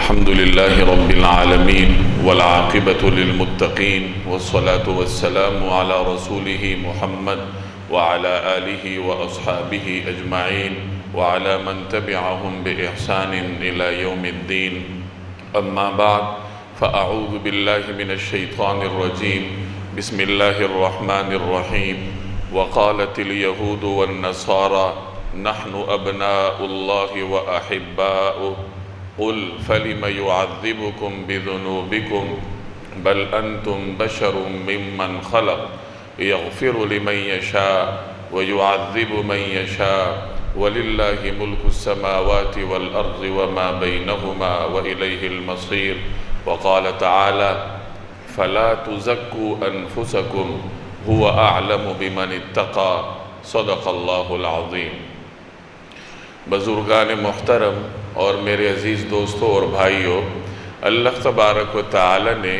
الحمد لله رب العالمين والعاقبة للمتقين والصلاة والسلام على رسوله محمد وعلى آله وأصحابه أجمعين وعلى من تبعهم بإحسان إلى يوم الدين. أما بعد فأعوذ بالله من الشيطان الرجيم. بسم الله الرحمن الرحيم. وقالت اليهود والنصارى نحن أبناء الله وأحباؤه قل فلم يعذبكم بذنوبكم بل أنتم بشر ممن خلق يغفر لمن يشاء ويعذب من يشاء ولله ملك السماوات والأرض وما بينهما وإليه المصير. وقال تعالى فلا تزكوا أنفسكم هو أعلم بمن اتقى. صدق اللہ العظیم. بزرگان محترم اور میرے عزیز دوستوں اور بھائیوں، اللہ تبارک و تعالی نے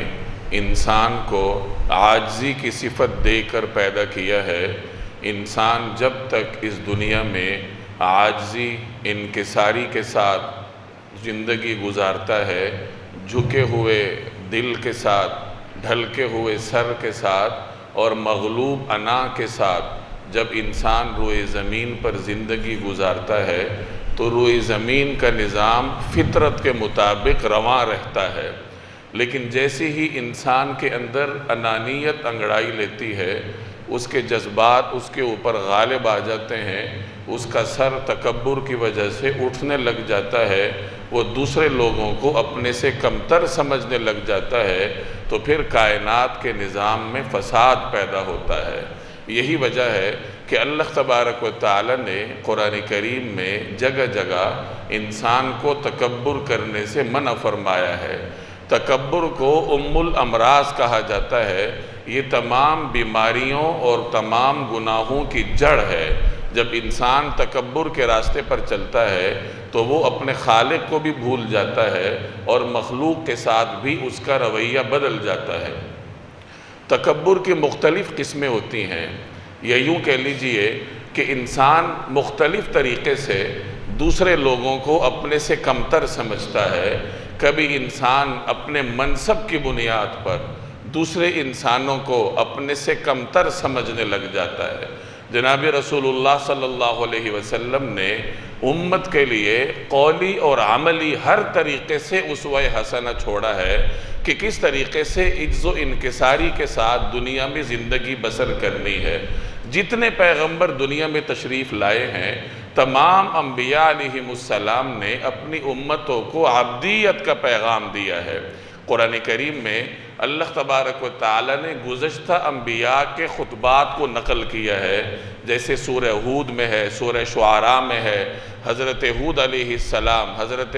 انسان کو عاجزی کی صفت دے کر پیدا کیا ہے. انسان جب تک اس دنیا میں عاجزی انکساری کے ساتھ زندگی گزارتا ہے، جھکے ہوئے دل کے ساتھ، ڈھلکے ہوئے سر کے ساتھ اور مغلوب انا کے ساتھ جب انسان روئے زمین پر زندگی گزارتا ہے تو روئے زمین کا نظام فطرت کے مطابق رواں رہتا ہے. لیکن جیسے ہی انسان کے اندر انانیت انگڑائی لیتی ہے، اس کے جذبات اس کے اوپر غالب آ جاتے ہیں، اس کا سر تکبر کی وجہ سے اٹھنے لگ جاتا ہے، وہ دوسرے لوگوں کو اپنے سے کمتر سمجھنے لگ جاتا ہے، تو پھر کائنات کے نظام میں فساد پیدا ہوتا ہے. یہی وجہ ہے کہ اللہ تبارک و تعالی نے قرآن کریم میں جگہ جگہ انسان کو تکبر کرنے سے منع فرمایا ہے. تکبر کو ام الامراض کہا جاتا ہے. یہ تمام بیماریوں اور تمام گناہوں کی جڑ ہے. جب انسان تکبر کے راستے پر چلتا ہے تو وہ اپنے خالق کو بھی بھول جاتا ہے اور مخلوق کے ساتھ بھی اس کا رویہ بدل جاتا ہے. تکبر کی مختلف قسمیں ہوتی ہیں. یا یوں کہہ لیجئے کہ انسان مختلف طریقے سے دوسرے لوگوں کو اپنے سے کمتر سمجھتا ہے. کبھی انسان اپنے منصب کی بنیاد پر دوسرے انسانوں کو اپنے سے کمتر سمجھنے لگ جاتا ہے. جناب رسول اللہ صلی اللہ علیہ وسلم نے امت کے لیے قولی اور عملی ہر طریقے سے اسوہ حسنہ چھوڑا ہے کہ کس طریقے سے عجز و انکساری کے ساتھ دنیا میں زندگی بسر کرنی ہے. جتنے پیغمبر دنیا میں تشریف لائے ہیں، تمام انبیاء علیہم السلام نے اپنی امتوں کو عبدیت کا پیغام دیا ہے. قرآن کریم میں اللہ تبارک و تعالی نے گزشتہ انبیاء کے خطبات کو نقل کیا ہے. جیسے سورہ ہود میں ہے، سورہ شعراء میں ہے. حضرت ہود علیہ السلام، حضرت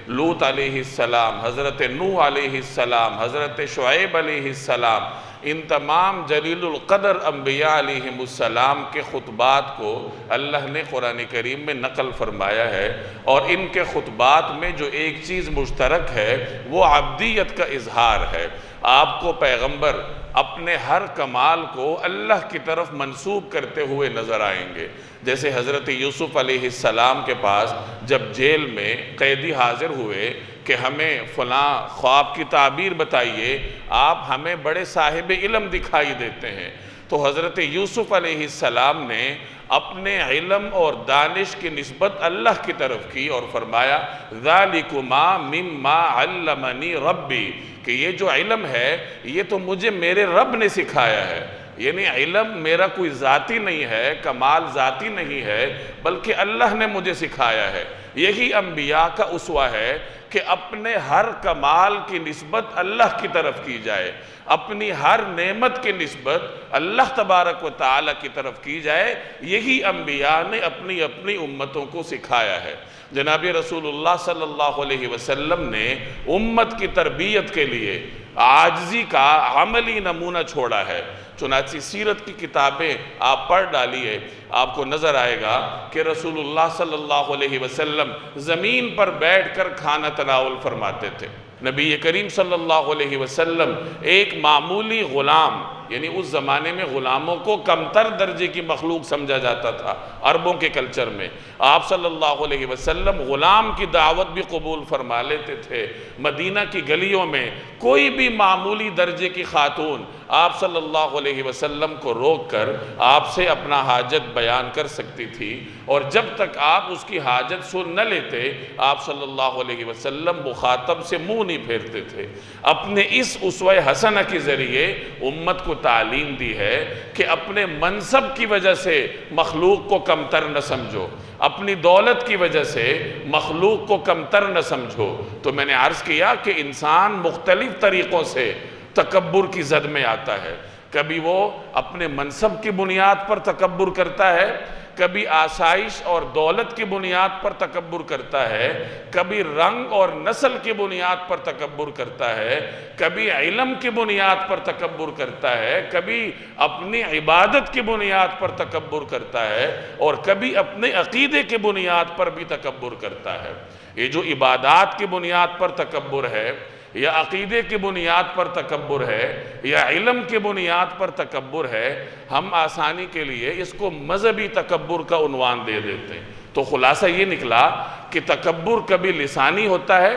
لوط علیہ السلام، حضرت نوح علیہ السلام، حضرت شعیب علیہ السلام، ان تمام جلیل القدر انبیاء علیہم السلام کے خطبات کو اللہ نے قرآن کریم میں نقل فرمایا ہے. اور ان کے خطبات میں جو ایک چیز مشترک ہے وہ عبدیت کا اظہار ہے. آپ کو پیغمبر اپنے ہر کمال کو اللہ کی طرف منسوب کرتے ہوئے نظر آئیں گے. جیسے حضرت یوسف علیہ السلام کے پاس جب جیل میں قیدی حاضر ہوئے کہ ہمیں فلاں خواب کی تعبیر بتائیے، آپ ہمیں بڑے صاحب علم دکھائی دیتے ہیں، تو حضرت یوسف علیہ السلام نے اپنے علم اور دانش کی نسبت اللہ کی طرف کی اور فرمایا ذالکما مما علمنی ربی، کہ یہ جو علم ہے یہ تو مجھے میرے رب نے سکھایا ہے. یعنی علم میرا کوئی ذاتی نہیں ہے، کمال ذاتی نہیں ہے، بلکہ اللہ نے مجھے سکھایا ہے. یہی انبیاء کا اسوہ ہے کہ اپنے ہر کمال کی نسبت اللہ کی طرف کی جائے، اپنی ہر نعمت کی نسبت اللہ تبارک و تعالی کی طرف کی جائے. یہی انبیاء نے اپنی اپنی امتوں کو سکھایا ہے. جناب رسول اللہ صلی اللہ علیہ وسلم نے امت کی تربیت کے لیے عاجزی کا عملی نمونہ چھوڑا ہے. چنانچہ سیرت کی کتابیں آپ پڑھ ڈالیے، آپ کو نظر آئے گا کہ رسول اللہ صلی اللہ علیہ وسلم زمین پر بیٹھ کر کھانا تناول فرماتے تھے. نبی کریم صلی اللہ علیہ وسلم ایک معمولی غلام، یعنی اس زمانے میں غلاموں کو کمتر درجے کی مخلوق سمجھا جاتا تھا عربوں کے کلچر میں، آپ صلی اللہ علیہ وسلم غلام کی دعوت بھی قبول فرما لیتے تھے۔ مدینہ کی گلیوں میں کوئی بھی معمولی درجے کی خاتون آپ صلی اللہ علیہ وسلم کو روک کر آپ سے اپنا حاجت بیان کر سکتی تھی، اور جب تک آپ اس کی حاجت سن نہ لیتے آپ صلی اللہ علیہ وسلم مخاطب سے منہ نہیں پھیرتے تھے۔ اپنے اس اسوہ حسنہ کے ذریعے امت کو تعلیم دی ہے کہ اپنے منصب کی وجہ سے مخلوق کو کمتر نہ سمجھو، اپنی دولت کی وجہ سے مخلوق کو کمتر نہ سمجھو۔ تو میں نے عرض کیا کہ انسان مختلف طریقوں سے تکبر کی زد میں آتا ہے، کبھی وہ اپنے منصب کی بنیاد پر تکبر کرتا ہے، کبھی آسائش اور دولت کی بنیاد پر تکبر کرتا ہے، کبھی رنگ اور نسل کی بنیاد پر تکبر کرتا ہے، کبھی علم کی بنیاد پر تکبر کرتا ہے، کبھی اپنی عبادت کی بنیاد پر تکبر کرتا ہے، اور کبھی اپنے عقیدے کی بنیاد پر بھی تکبر کرتا ہے۔ یہ جو عبادات کی بنیاد پر تکبر ہے، یا عقیدے کی بنیاد پر تکبر ہے، یا علم کی بنیاد پر تکبر ہے، ہم آسانی کے لیے اس کو مذہبی تکبر کا عنوان دے دیتے ہیں۔ تو خلاصہ یہ نکلا کہ تکبر کبھی لسانی ہوتا ہے،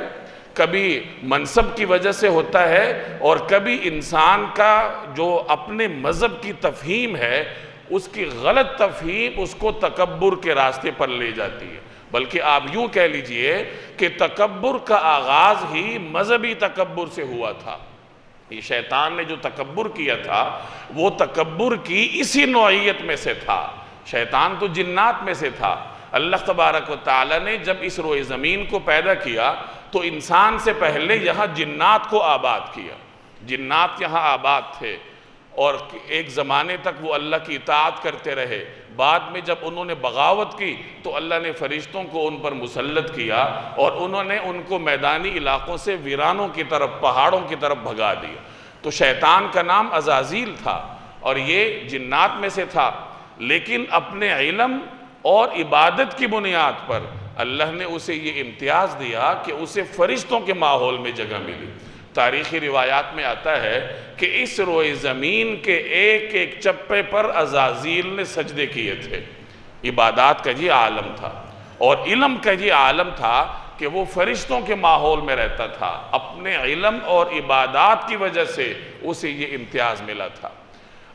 کبھی منصب کی وجہ سے ہوتا ہے، اور کبھی انسان کا جو اپنے مذہب کی تفہیم ہے اس کی غلط تفہیم اس کو تکبر کے راستے پر لے جاتی ہے۔ بلکہ آپ یوں کہہ لیجئے کہ تکبر کا آغاز ہی مذہبی تکبر سے ہوا تھا۔ یہ شیطان نے جو تکبر کیا تھا وہ تکبر کی اسی نوعیت میں سے تھا۔ شیطان تو جنات میں سے تھا۔ اللہ تبارک و تعالی نے جب اس روئے زمین کو پیدا کیا تو انسان سے پہلے یہاں جنات کو آباد کیا۔ جنات یہاں آباد تھے، اور ایک زمانے تک وہ اللہ کی اطاعت کرتے رہے۔ بعد میں جب انہوں نے بغاوت کی تو اللہ نے فرشتوں کو ان پر مسلط کیا، اور انہوں نے ان کو میدانی علاقوں سے ویرانوں کی طرف، پہاڑوں کی طرف بھگا دیا۔ تو شیطان کا نام عزازیل تھا، اور یہ جنات میں سے تھا، لیکن اپنے علم اور عبادت کی بنیاد پر اللہ نے اسے یہ امتیاز دیا کہ اسے فرشتوں کے ماحول میں جگہ ملی۔ تاریخی روایات میں آتا ہے کہ اس روئے زمین کے ایک ایک چپے پر عزازیل نے سجدے کیے تھے۔ عبادات کا یہ عالم تھا، اور علم کا یہ عالم تھا کہ وہ فرشتوں کے ماحول میں رہتا تھا۔ اپنے علم اور عبادات کی وجہ سے اسے یہ امتیاز ملا تھا۔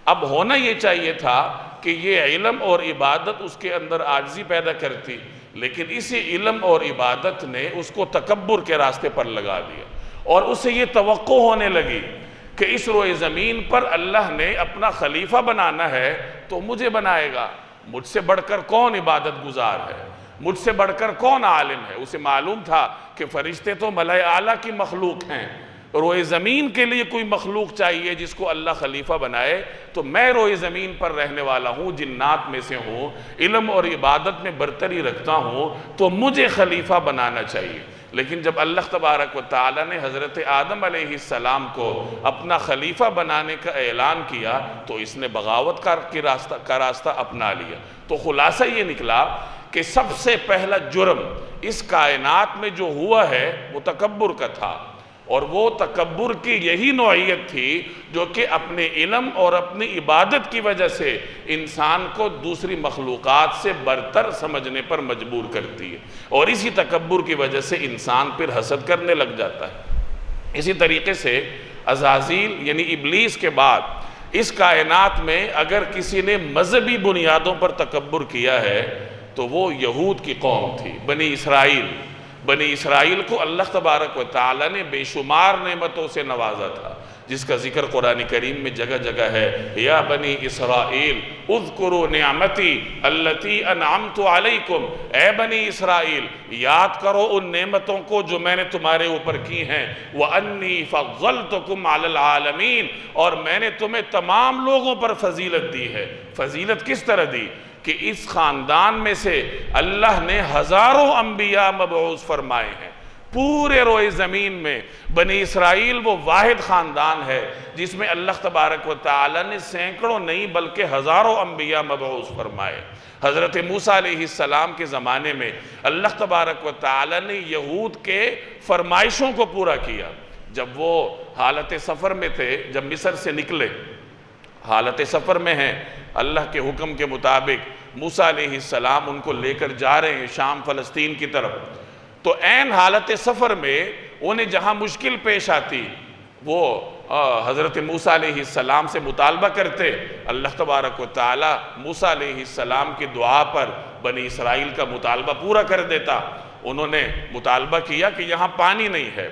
اب ہونا یہ چاہیے تھا کہ یہ علم اور عبادت اس کے اندر عاجزی پیدا کرتی، لیکن اسی علم اور عبادت نے اس کو تکبر کے راستے پر لگا دیا، اور اسے یہ توقع ہونے لگی کہ اس روئے زمین پر اللہ نے اپنا خلیفہ بنانا ہے تو مجھے بنائے گا۔ مجھ سے بڑھ کر کون عبادت گزار ہے، مجھ سے بڑھ کر کون عالم ہے۔ اسے معلوم تھا کہ فرشتے تو ملائے اعلیٰ کی مخلوق ہیں، روئے زمین کے لیے کوئی مخلوق چاہیے جس کو اللہ خلیفہ بنائے، تو میں روئے زمین پر رہنے والا ہوں، جنات میں سے ہوں، علم اور عبادت میں برتری رکھتا ہوں، تو مجھے خلیفہ بنانا چاہیے۔ لیکن جب اللہ تبارک و تعالی نے حضرت آدم علیہ السلام کو اپنا خلیفہ بنانے کا اعلان کیا تو اس نے بغاوت کا راستہ اپنا لیا۔ تو خلاصہ یہ نکلا کہ سب سے پہلا جرم اس کائنات میں جو ہوا ہے وہ تکبر کا تھا، اور وہ تکبر کی یہی نوعیت تھی جو کہ اپنے علم اور اپنی عبادت کی وجہ سے انسان کو دوسری مخلوقات سے برتر سمجھنے پر مجبور کرتی ہے، اور اسی تکبر کی وجہ سے انسان پھر حسد کرنے لگ جاتا ہے۔ اسی طریقے سے عزازیل یعنی ابلیس کے بعد اس کائنات میں اگر کسی نے مذہبی بنیادوں پر تکبر کیا ہے تو وہ یہود کی قوم تھی، بنی اسرائیل۔ بنی اسرائیل کو اللہ تبارک و تعالی نے بے شمار نعمتوں سے نوازا تھا، جس کا ذکر قرآن کریم میں جگہ جگہ ہے۔ یا بنی اسرائیل اذکروا نعمتی التی انعمت علیکم، اے بنی اسرائیل یاد کرو ان نعمتوں کو جو میں نے تمہارے اوپر کی ہیں، وانی فضلتکم علی العالمین، اور میں نے تمہیں تمام لوگوں پر فضیلت دی ہے۔ فضیلت کس طرح دی کہ اس خاندان میں سے اللہ نے ہزاروں انبیاء مبعوث فرمائے ہیں، پورے روئے زمین میں بنی اسرائیل وہ واحد خاندان ہے جس میں اللہ تبارک و تعالی نے سینکڑوں نہیں بلکہ ہزاروں انبیاء مبعوث فرمائے۔ حضرت موسیٰ علیہ السلام کے زمانے میں اللہ تبارک و تعالی نے یہود کے فرمائشوں کو پورا کیا۔ جب وہ حالت سفر میں تھے، جب مصر سے نکلے، حالت سفر میں ہیں، اللہ کے حکم کے مطابق موسیٰ علیہ السلام ان کو لے کر جا رہے ہیں شام فلسطین کی طرف، تو عین حالت سفر میں انہیں جہاں مشکل پیش آتی وہ حضرت موسیٰ علیہ السلام سے مطالبہ کرتے، اللہ تبارک و تعالی موسیٰ علیہ السلام کی دعا پر بنی اسرائیل کا مطالبہ پورا کر دیتا۔ انہوں نے مطالبہ کیا کہ یہاں پانی نہیں ہے۔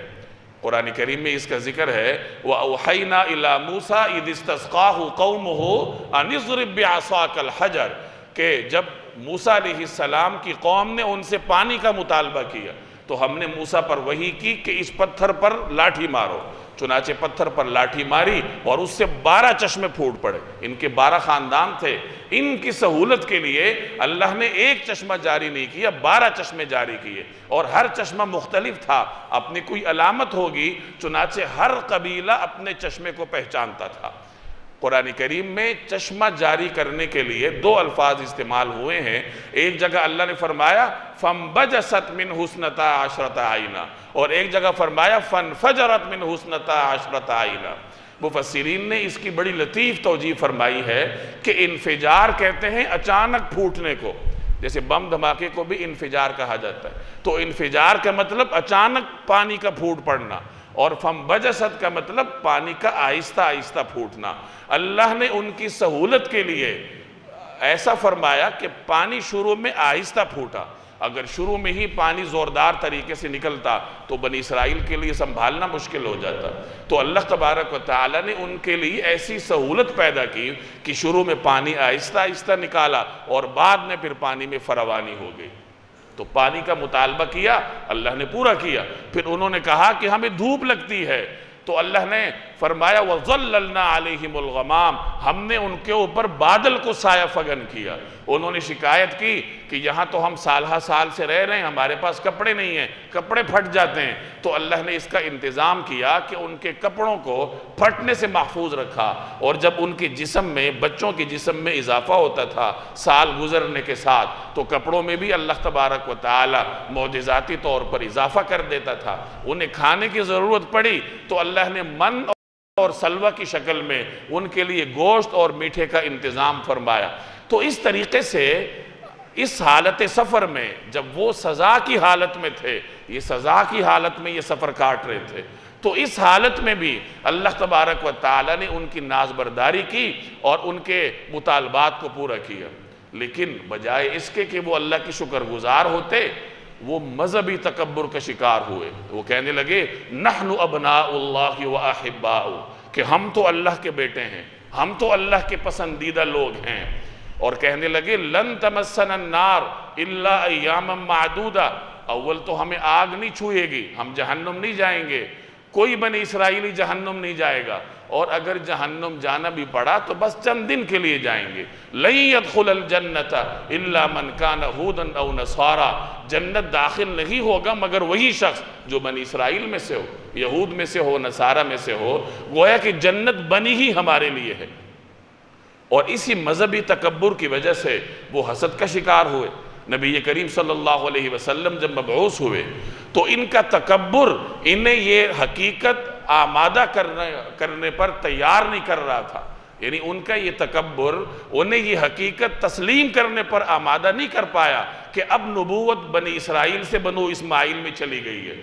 قرآن کریم میں اس کا ذکر ہے وَأَوْحَيْنَا إِلَى مُوسَىٰ إِذِ اسْتَسْقَاهُ قَوْمُهُ أَنِ اضْرِبْ بِعَصَاكَ الْحَجَرَ، کہ جب موسیٰ علیہ السلام کی قوم نے ان سے پانی کا مطالبہ کیا تو ہم نے موسیٰ پر وحی کی کہ اس پتھر پر لاٹھی مارو۔ چنانچہ پتھر پر لاٹھی ماری اور اس سے 12 چشمے پھوٹ پڑے۔ ان کے 12 خاندان تھے، ان کی سہولت کے لیے اللہ نے ایک چشمہ جاری نہیں کیا، 12 چشمے جاری کیے، اور ہر چشمہ مختلف تھا، اپنی کوئی علامت ہوگی، چنانچہ ہر قبیلہ اپنے چشمے کو پہچانتا تھا۔ قرآن کریم میں چشمہ جاری کرنے کے لیے 2 الفاظ استعمال ہوئے ہیں۔ ایک جگہ اللہ نے فرمایا فَانْبَجَسَتْ مِنْهُ اثْنَتَا عَشْرَةَ عَيْنًا، اور ایک جگہ فرمایا فَانْفَجَرَتْ مِنْهُ اثْنَتَا عَشْرَةَ عَيْنًا۔ مفسرین نے اس کی بڑی لطیف توجیہ فرمائی ہے کہ انفجار کہتے ہیں اچانک پھوٹنے کو، جیسے بم دھماکے کو بھی انفجار کہا جاتا ہے، تو انفجار کا مطلب اچانک پانی کا پھوٹ پڑنا، اور فَانْبَجَسَتْ کا مطلب پانی کا آہستہ آہستہ پھوٹنا۔ اللہ نے ان کی سہولت کے لیے ایسا فرمایا کہ پانی شروع میں آہستہ پھوٹا۔ اگر شروع میں ہی پانی زوردار طریقے سے نکلتا تو بنی اسرائیل کے لیے سنبھالنا مشکل ہو جاتا۔ تو اللہ تبارک و تعالی نے ان کے لیے ایسی سہولت پیدا کی کہ شروع میں پانی آہستہ آہستہ نکالا اور بعد میں پھر پانی میں فراوانی ہو گئی۔ تو پانی کا مطالبہ کیا، اللہ نے پورا کیا۔ پھر انہوں نے کہا کہ ہمیں دھوپ لگتی ہے، تو اللہ نے فرمایا وَظَلَّلْنَا عَلَيْهِمُ الْغَمَامِ، ہم نے ان کے اوپر بادل کو سایہ فگن کیا۔ انہوں نے شکایت کی کہ یہاں تو ہم سال ہا سال سے رہ رہے ہیں، ہمارے پاس کپڑے نہیں ہیں، کپڑے پھٹ جاتے ہیں۔ تو اللہ نے اس کا انتظام کیا کہ ان کے کپڑوں کو پھٹنے سے محفوظ رکھا، اور جب ان کے جسم میں، بچوں کے جسم میں اضافہ ہوتا تھا سال گزرنے کے ساتھ، تو کپڑوں میں بھی اللہ تبارک و تعالی معجزاتی طور پر اضافہ کر دیتا تھا۔ انہیں کھانے کی ضرورت پڑی تو اللہ نے من اور سلوہ کی شکل میں ان کے لیے گوشت اور میٹھے کا انتظام فرمایا۔ تو اس طریقے سے اس حالت سفر میں جب وہ سزا کی حالت میں تھے، یہ سزا کی حالت میں یہ سفر کاٹ رہے تھے، تو اس حالت میں بھی اللہ تبارک و تعالی نے ان کی نازبرداری کی اور ان کے مطالبات کو پورا کیا۔ لیکن بجائے اس کے کہ وہ اللہ کی شکر گزار ہوتے، وہ مذہبی تکبر کا شکار ہوئے۔ وہ کہنے لگے نحن ابناء اللہ و احباؤ، کہ ہم تو اللہ کے بیٹے ہیں، ہم تو اللہ کے پسندیدہ لوگ ہیں، اور کہنے لگے لن تمسنا النار الا ایاما معدودہ، اول تو ہمیں آگ نہیں چھوئے گی، ہم جہنم نہیں جائیں گے، کوئی بنی اسرائیلی جہنم نہیں جائے گا، اور اگر جہنم جانا بھی پڑا تو بس چند دن کے لیے جائیں گے۔ لن يدخل الجنت الا من كان هودا او نصارى، جنت داخل نہیں ہوگا مگر وہی شخص جو بنی اسرائیل میں سے ہو، یہود میں سے ہو، نصارہ میں سے ہو۔ گویا کہ جنت بنی ہی ہمارے لیے ہے، اور اسی مذہبی تکبر کی وجہ سے وہ حسد کا شکار ہوئے۔ نبی کریم صلی اللہ علیہ وسلم جب مبعوث ہوئے تو ان کا تکبر انہیں یہ حقیقت آمادہ کرنے پر تیار نہیں کر رہا تھا، یعنی ان کا یہ تکبر انہیں یہ حقیقت تسلیم کرنے پر آمادہ نہیں کر پایا کہ اب نبوت بنی اسرائیل سے بنو اسماعیل میں چلی گئی ہے۔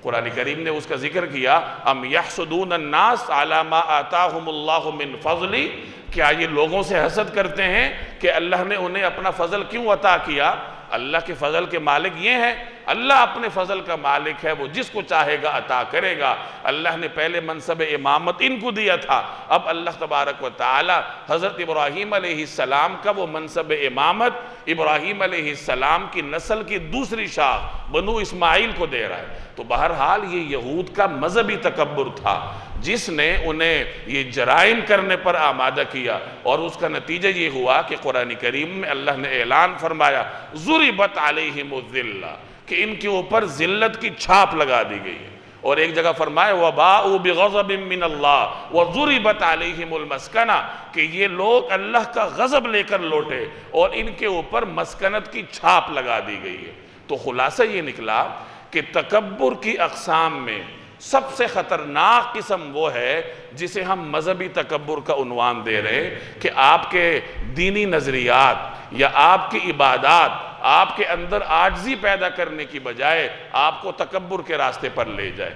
قرآن کریم نے اس کا ذکر کیا ام یحسدون الناس علی ما آتاہم اللہ من فضلی، کیا یہ لوگوں سے حسد کرتے ہیں کہ اللہ نے انہیں اپنا فضل کیوں عطا کیا؟ اللہ کے فضل کے مالک یہ ہیں، اللہ اپنے فضل کا مالک ہے، وہ جس کو چاہے گا عطا کرے گا۔ اللہ نے پہلے منصب امامت ان کو دیا تھا، اب اللہ تبارک و تعالی حضرت ابراہیم علیہ السلام کا وہ منصب امامت ابراہیم علیہ السلام کی نسل کی دوسری شاخ بنو اسماعیل کو دے رہا ہے۔ تو بہرحال یہ یہود کا مذہبی تکبر تھا جس نے انہیں یہ جرائم کرنے پر آمادہ کیا، اور اس کا نتیجہ یہ ہوا کہ قرآن کریم میں اللہ نے اعلان فرمایا ضربت علیہم الذلہ، کہ ان کے اوپر ذلت کی چھاپ لگا دی گئی ہے۔ اور ایک جگہ فرمائے وَبَاءُوا بِغَضَبٍ مِّنَ اللَّهِ وَضُرِبَتْ عَلَيْهِمُ الْمَسْكَنَةُ کہ یہ لوگ اللہ کا غضب لے کر لوٹے اور ان کے اوپر مسکنت کی چھاپ لگا دی گئی ہے۔ تو خلاصہ یہ نکلا کہ تکبر کی اقسام میں سب سے خطرناک قسم وہ ہے جسے ہم مذہبی تکبر کا عنوان دے رہے کہ آپ کے دینی نظریات یا آپ کی عبادات آپ کے اندر عاجزی پیدا کرنے کی بجائے آپ کو تکبر کے راستے پر لے جائے۔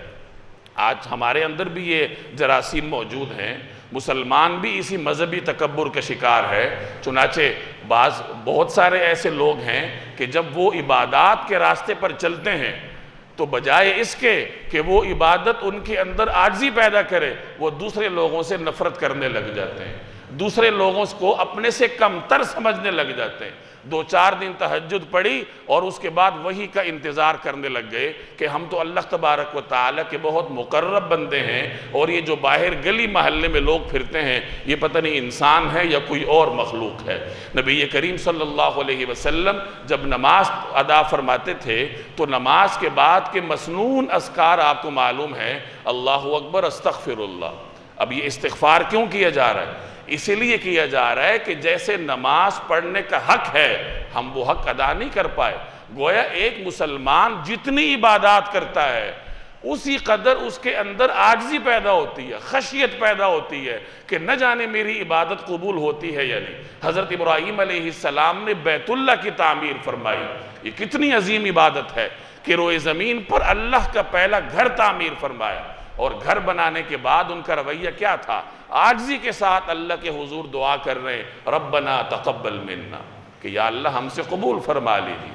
آج ہمارے اندر بھی یہ جراثیم موجود ہیں، مسلمان بھی اسی مذہبی تکبر کا شکار ہے۔ چنانچہ بہت سارے ایسے لوگ ہیں کہ جب وہ عبادات کے راستے پر چلتے ہیں تو بجائے اس کے کہ وہ عبادت ان کے اندر عاجزی پیدا کرے، وہ دوسرے لوگوں سے نفرت کرنے لگ جاتے ہیں، دوسرے لوگوں کو اپنے سے کم تر سمجھنے لگ جاتے ہیں۔ 2-4 دن تہجد پڑھی اور اس کے بعد وہی کا انتظار کرنے لگ گئے کہ ہم تو اللہ تبارک و تعالیٰ کے بہت مقرب بندے ہیں، اور یہ جو باہر گلی محلے میں لوگ پھرتے ہیں یہ پتہ نہیں انسان ہے یا کوئی اور مخلوق ہے۔ نبی کریم صلی اللہ علیہ وسلم جب نماز ادا فرماتے تھے تو نماز کے بعد کے مسنون اذکار آپ کو معلوم ہے، اللہ اکبر، استغفر اللہ۔ اب یہ استغفار کیوں کیا جا رہا ہے؟ اسی لیے کیا جا رہا ہے کہ جیسے نماز پڑھنے کا حق ہے ہم وہ حق ادا نہیں کر پائے۔ گویا ایک مسلمان جتنی عبادات کرتا ہے اسی قدر اس کے اندر عاجزی پیدا ہوتی ہے، خشیت پیدا ہوتی ہے کہ نہ جانے میری عبادت قبول ہوتی ہے یا نہیں۔ حضرت ابراہیم علیہ السلام نے بیت اللہ کی تعمیر فرمائی، یہ کتنی عظیم عبادت ہے کہ روئے زمین پر اللہ کا پہلا گھر تعمیر فرمایا، اور گھر بنانے کے بعد ان کا رویہ کیا تھا؟ عاجزی کے ساتھ اللہ کے حضور دعا کر رہے ہیں ربنا تقبل منا، کہ یا اللہ ہم سے قبول فرما لیجیے۔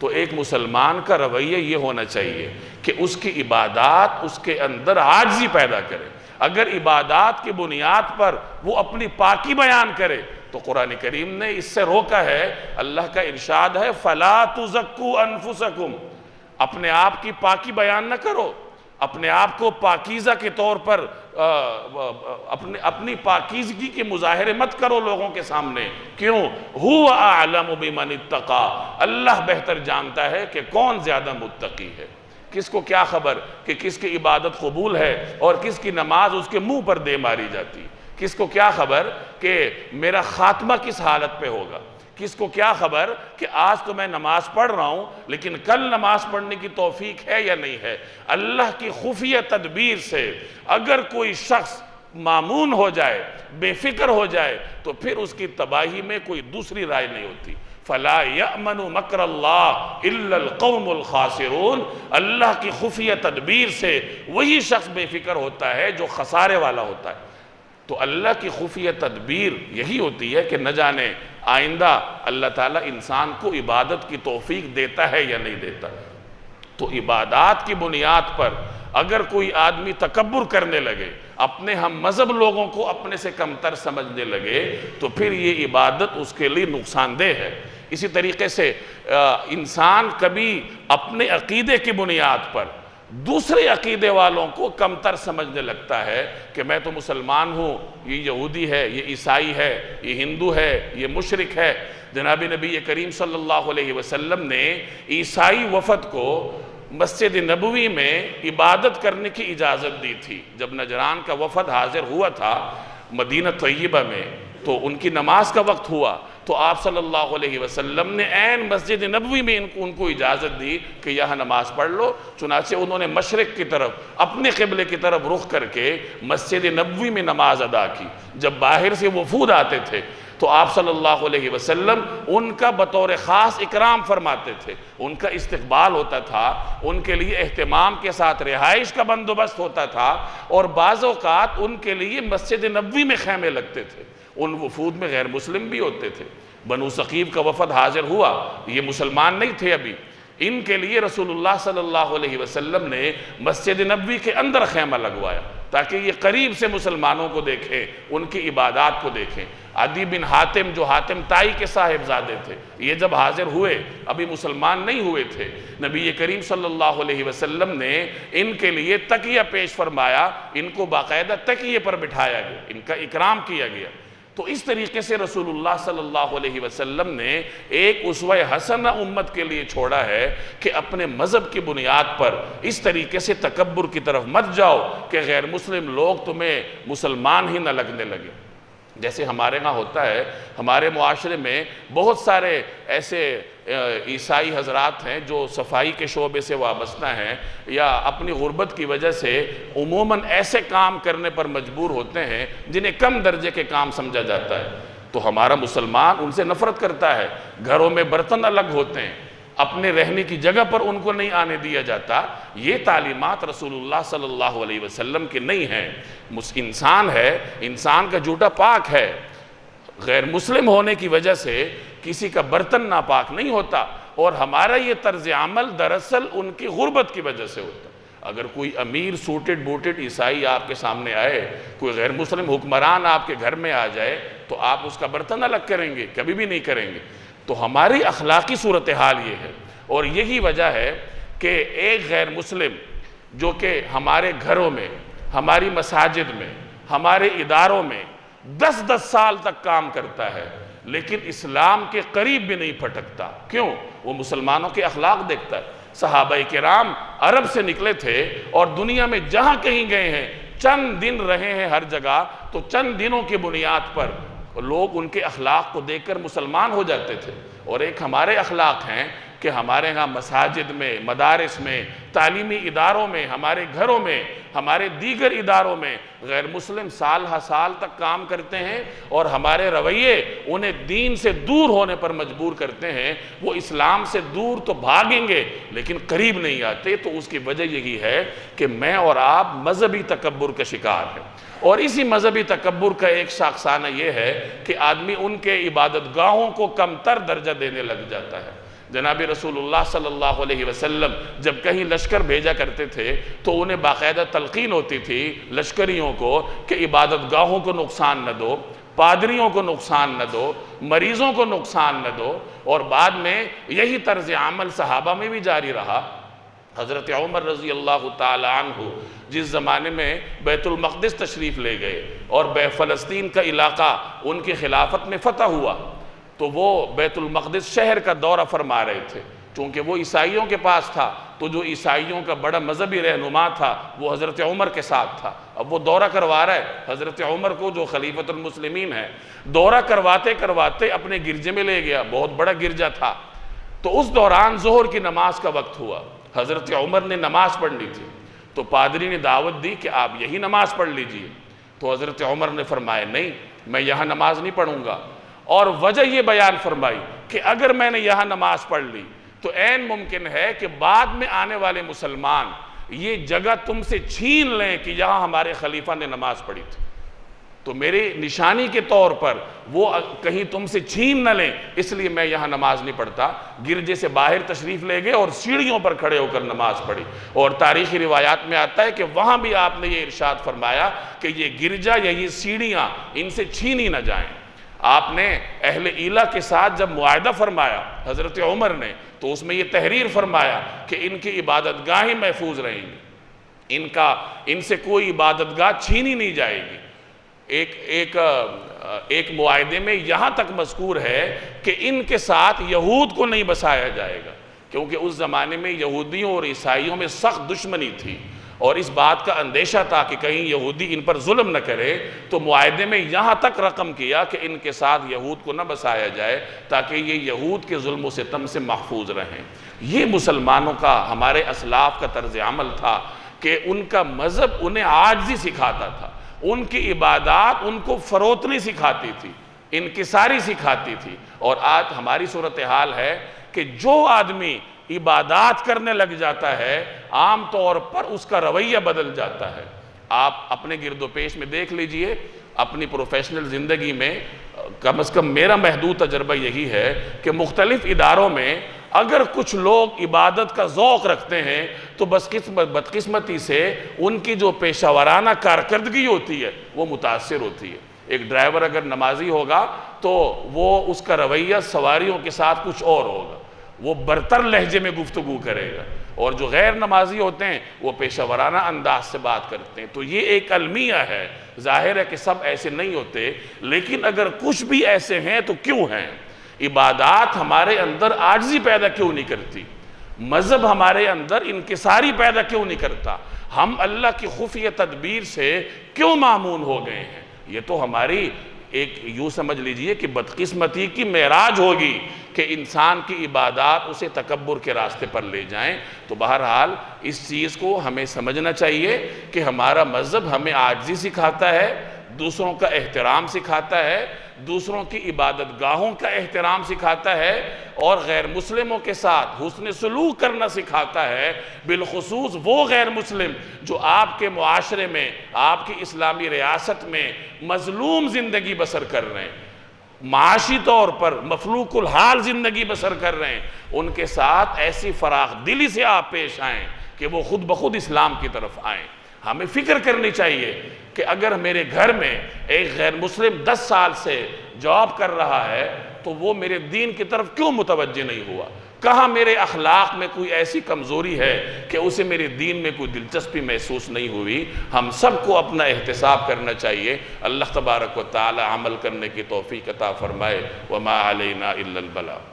تو ایک مسلمان کا رویہ یہ ہونا چاہیے کہ اس کی عبادات اس کے اندر عاجزی پیدا کرے۔ اگر عبادات کی بنیاد پر وہ اپنی پاکی بیان کرے تو قرآن کریم نے اس سے روکا ہے۔ اللہ کا ارشاد ہے فَلَا تُزَكُّوا أَنفُسَكُمْ، اپنے آپ کی پاکی بیان نہ کرو، اپنے آپ کو پاکیزہ کے طور پر اپنی پاکیزگی کے مظاہرے مت کرو لوگوں کے سامنے۔ کیوں؟ هُوَ أَعْلَمُ بِمَنِ اتَّقَى، اللہ بہتر جانتا ہے کہ کون زیادہ متقی ہے۔ کس کو کیا خبر کہ کس کی عبادت قبول ہے اور کس کی نماز اس کے منہ پر دے ماری جاتی؟ کس کو کیا خبر کہ میرا خاتمہ کس حالت پہ ہوگا؟ کس کو کیا خبر کہ آج تو میں نماز پڑھ رہا ہوں لیکن کل نماز پڑھنے کی توفیق ہے یا نہیں ہے؟ اللہ کی خفیہ تدبیر سے اگر کوئی شخص مامون ہو جائے، بے فکر ہو جائے، تو پھر اس کی تباہی میں کوئی دوسری رائے نہیں ہوتی۔ فَلَا يَأْمَنُ مَكْرَ اللَّهِ إِلَّا الْقَوْمُ الْخَاسِرُونَ، اللہ کی خفیہ تدبیر سے وہی شخص بے فکر ہوتا ہے جو خسارے والا ہوتا ہے۔ تو اللہ کی خفیہ تدبیر یہی ہوتی ہے کہ نہ جانے آئندہ اللہ تعالیٰ انسان کو عبادت کی توفیق دیتا ہے یا نہیں دیتا۔ تو عبادات کی بنیاد پر اگر کوئی آدمی تکبر کرنے لگے، اپنے ہم مذہب لوگوں کو اپنے سے کمتر سمجھنے لگے، تو پھر یہ عبادت اس کے لیے نقصان دہ ہے۔ اسی طریقے سے انسان کبھی اپنے عقیدے کی بنیاد پر دوسرے عقیدے والوں کو کمتر سمجھنے لگتا ہے کہ میں تو مسلمان ہوں، یہ یہودی ہے، یہ عیسائی ہے، یہ ہندو ہے، یہ مشرک ہے۔ جناب نبی کریم صلی اللہ علیہ وسلم نے عیسائی وفد کو مسجد نبوی میں عبادت کرنے کی اجازت دی تھی۔ جب نجران کا وفد حاضر ہوا تھا مدینہ طیبہ میں تو ان کی نماز کا وقت ہوا، تو آپ صلی اللہ علیہ وسلم نے عین مسجد نبوی میں ان کو اجازت دی کہ یہاں نماز پڑھ لو۔ چنانچہ انہوں نے مشرق کی طرف اپنے قبلے کی طرف رخ کر کے مسجد نبوی میں نماز ادا کی۔ جب باہر سے وفود آتے تھے تو آپ صلی اللہ علیہ وسلم ان کا بطور خاص اکرام فرماتے تھے، ان کا استقبال ہوتا تھا، ان کے لیے اہتمام کے ساتھ رہائش کا بندوبست ہوتا تھا، اور بعض اوقات ان کے لیے مسجد نبوی میں خیمے لگتے تھے۔ ان وفود میں غیر مسلم بھی ہوتے تھے۔ بنو ثقیف کا وفد حاضر ہوا، یہ مسلمان نہیں تھے ابھی، ان کے لیے رسول اللہ صلی اللہ علیہ وسلم نے مسجد نبوی کے اندر خیمہ لگوایا تاکہ یہ قریب سے مسلمانوں کو دیکھیں، ان کی عبادات کو دیکھیں۔ عدی بن حاتم جو حاتم تائی کے صاحبزادے تھے، یہ جب حاضر ہوئے ابھی مسلمان نہیں ہوئے تھے، نبی کریم صلی اللہ علیہ وسلم نے ان کے لیے تکیہ پیش فرمایا، ان کو باقاعدہ تکیے پر بٹھایا گیا، ان کا اکرام کیا گیا۔ تو اس طریقے سے رسول اللہ صلی اللہ علیہ وسلم نے ایک اسوہ حسنہ امت کے لیے چھوڑا ہے کہ اپنے مذہب کی بنیاد پر اس طریقے سے تکبر کی طرف مت جاؤ کہ غیر مسلم لوگ تمہیں مسلمان ہی نہ لگنے لگے۔ جیسے ہمارے ہاں ہوتا ہے، ہمارے معاشرے میں بہت سارے ایسے عیسائی حضرات ہیں جو صفائی کے شعبے سے وابستہ ہیں یا اپنی غربت کی وجہ سے عموماً ایسے کام کرنے پر مجبور ہوتے ہیں جنہیں کم درجے کے کام سمجھا جاتا ہے، تو ہمارا مسلمان ان سے نفرت کرتا ہے۔ گھروں میں برتن الگ ہوتے ہیں، اپنے رہنے کی جگہ پر ان کو نہیں آنے دیا جاتا۔ یہ تعلیمات رسول اللہ صلی اللہ علیہ وسلم کی نہیں ہیں۔ انسان ہے، انسان کا جوتا پاک ہے، غیر مسلم ہونے کی وجہ سے کسی کا برتن ناپاک نہیں ہوتا، اور ہمارا یہ طرز عمل دراصل ان کی غربت کی وجہ سے ہوتا۔ اگر کوئی امیر سوٹڈ بوٹڈ عیسائی آپ کے سامنے آئے، کوئی غیر مسلم حکمران آپ کے گھر میں آ جائے، تو آپ اس کا برتن الگ کریں گے؟ کبھی بھی نہیں کریں گے۔ تو ہماری اخلاقی صورتحال یہ ہے، اور یہی وجہ ہے کہ ایک غیر مسلم جو کہ ہمارے گھروں میں، ہماری مساجد میں، ہمارے اداروں میں 10 سال تک کام کرتا ہے، لیکن اسلام کے قریب بھی نہیں پھٹکتا۔ کیوں؟ وہ مسلمانوں کے اخلاق دیکھتا ہے۔ صحابہ کرام عرب سے نکلے تھے اور دنیا میں جہاں کہیں گئے ہیں، چند دن رہے ہیں ہر جگہ، تو چند دنوں کی بنیاد پر لوگ ان کے اخلاق کو دیکھ کر مسلمان ہو جاتے تھے۔ اور ایک ہمارے اخلاق ہیں کہ ہمارے ہاں مساجد میں، مدارس میں، تعلیمی اداروں میں، ہمارے گھروں میں، ہمارے دیگر اداروں میں غیر مسلم سال ہر سال تک کام کرتے ہیں، اور ہمارے رویے انہیں دین سے دور ہونے پر مجبور کرتے ہیں۔ وہ اسلام سے دور تو بھاگیں گے لیکن قریب نہیں آتے۔ تو اس کی وجہ یہی ہے کہ میں اور آپ مذہبی تکبر کا شکار ہیں، اور اسی مذہبی تکبر کا ایک شاخسانہ یہ ہے کہ آدمی ان کے عبادت گاہوں کو کم تر درجہ دینے لگ جاتا ہے۔ جناب رسول اللہ صلی اللہ علیہ وسلم جب کہیں لشکر بھیجا کرتے تھے تو انہیں باقاعدہ تلقین ہوتی تھی لشکریوں کو کہ عبادت گاہوں کو نقصان نہ دو، پادریوں کو نقصان نہ دو، مریضوں کو نقصان نہ دو، اور بعد میں یہی طرز عمل صحابہ میں بھی جاری رہا۔ حضرت عمر رضی اللہ تعالیٰ عنہ جس زمانے میں بیت المقدس تشریف لے گئے اور فلسطین کا علاقہ ان کی خلافت میں فتح ہوا، تو وہ بیت المقدس شہر کا دورہ فرما رہے تھے۔ چونکہ وہ عیسائیوں کے پاس تھا، تو جو عیسائیوں کا بڑا مذہبی رہنما تھا وہ حضرت عمر کے ساتھ تھا۔ اب وہ دورہ کروا رہا ہے حضرت عمر کو، جو خلیفۃ المسلمین ہے۔ دورہ کرواتے کرواتے اپنے گرجے میں لے گیا، بہت بڑا گرجا تھا۔ تو اس دوران ظہر کی نماز کا وقت ہوا، حضرت عمر نے نماز پڑھنی تھی، تو پادری نے دعوت دی کہ آپ یہی نماز پڑھ لیجئے۔ تو حضرت عمر نے فرمایا نہیں، میں یہاں نماز نہیں پڑھوں گا، اور وجہ یہ بیان فرمائی کہ اگر میں نے یہاں نماز پڑھ لی تو عین ممکن ہے کہ بعد میں آنے والے مسلمان یہ جگہ تم سے چھین لیں کہ یہاں ہمارے خلیفہ نے نماز پڑھی تھی، تو میری نشانی کے طور پر وہ کہیں تم سے چھین نہ لیں، اس لیے میں یہاں نماز نہیں پڑھتا۔ گرجے سے باہر تشریف لے گئے اور سیڑھیوں پر کھڑے ہو کر نماز پڑھی، اور تاریخی روایات میں آتا ہے کہ وہاں بھی آپ نے یہ ارشاد فرمایا کہ یہ گرجا یا یہ سیڑھیاں ان سے چھینی نہ جائیں۔ آپ نے اہل ایلہ کے ساتھ جب معاہدہ فرمایا حضرت عمر نے، تو اس میں یہ تحریر فرمایا کہ ان کی عبادت گاہیں محفوظ رہیں گی، ان سے کوئی عبادت گاہ چھینی نہیں جائے گی۔ ایک معاہدے میں یہاں تک مذکور ہے کہ ان کے ساتھ یہود کو نہیں بسایا جائے گا، کیونکہ اس زمانے میں یہودیوں اور عیسائیوں میں سخت دشمنی تھی، اور اس بات کا اندیشہ تھا کہ کہیں یہودی ان پر ظلم نہ کرے، تو معاہدے میں یہاں تک رقم کیا کہ ان کے ساتھ یہود کو نہ بسایا جائے تاکہ یہ یہود کے ظلم و ستم سے محفوظ رہیں۔ یہ مسلمانوں کا، ہمارے اسلاف کا طرز عمل تھا کہ ان کا مذہب انہیں عاجزی سکھاتا تھا، ان کی عبادات ان کو فروتنی سکھاتی تھی، انکساری سکھاتی تھی۔ اور آج ہماری صورتحال ہے کہ جو آدمی عبادات کرنے لگ جاتا ہے عام طور پر اس کا رویہ بدل جاتا ہے۔ آپ اپنے گرد و پیش میں دیکھ لیجئے، اپنی پروفیشنل زندگی میں کم از کم میرا محدود تجربہ یہی ہے کہ مختلف اداروں میں اگر کچھ لوگ عبادت کا ذوق رکھتے ہیں تو بدقسمتی سے ان کی جو پیشہ ورانہ کارکردگی ہوتی ہے وہ متاثر ہوتی ہے۔ ایک ڈرائیور اگر نمازی ہوگا تو وہ اس کا رویہ سواریوں کے ساتھ کچھ اور ہوگا، وہ برتر لہجے میں گفتگو کرے گا، اور جو غیر نمازی ہوتے ہیں وہ پیشہ ورانہ انداز سے بات کرتے ہیں۔ تو یہ ایک المیہ ہے، ظاہر ہے کہ سب ایسے نہیں ہوتے، لیکن اگر کچھ بھی ایسے ہیں تو کیوں ہیں؟ عبادات ہمارے اندر عاجزی پیدا کیوں نہیں کرتی؟ مذہب ہمارے اندر انکساری پیدا کیوں نہیں کرتا؟ ہم اللہ کی خفیہ تدبیر سے کیوں مامون ہو گئے ہیں؟ یہ تو ہماری ایک یوں سمجھ لیجئے کہ بدقسمتی کی معراج ہوگی کہ انسان کی عبادات اسے تکبر کے راستے پر لے جائیں۔ تو بہرحال اس چیز کو ہمیں سمجھنا چاہیے کہ ہمارا مذہب ہمیں عاجزی سکھاتا ہے، دوسروں کا احترام سکھاتا ہے، دوسروں کی عبادت گاہوں کا احترام سکھاتا ہے، اور غیر مسلموں کے ساتھ حسن سلوک کرنا سکھاتا ہے، بالخصوص وہ غیر مسلم جو آپ کے معاشرے میں، آپ کی اسلامی ریاست میں مظلوم زندگی بسر کر رہے ہیں، معاشی طور پر مفلوق الحال زندگی بسر کر رہے ہیں، ان کے ساتھ ایسی فراخ دلی سے آپ پیش آئیں کہ وہ خود بخود اسلام کی طرف آئیں۔ ہمیں فکر کرنی چاہیے کہ اگر میرے گھر میں ایک غیر مسلم 10 سال سے جاب کر رہا ہے تو وہ میرے دین کی طرف کیوں متوجہ نہیں ہوا؟ کہاں میرے اخلاق میں کوئی ایسی کمزوری ہے کہ اسے میرے دین میں کوئی دلچسپی محسوس نہیں ہوئی؟ ہم سب کو اپنا احتساب کرنا چاہیے۔ اللہ تبارک و تعالی عمل کرنے کی توفیق عطا فرمائے۔ وما علینا الا البلاغ۔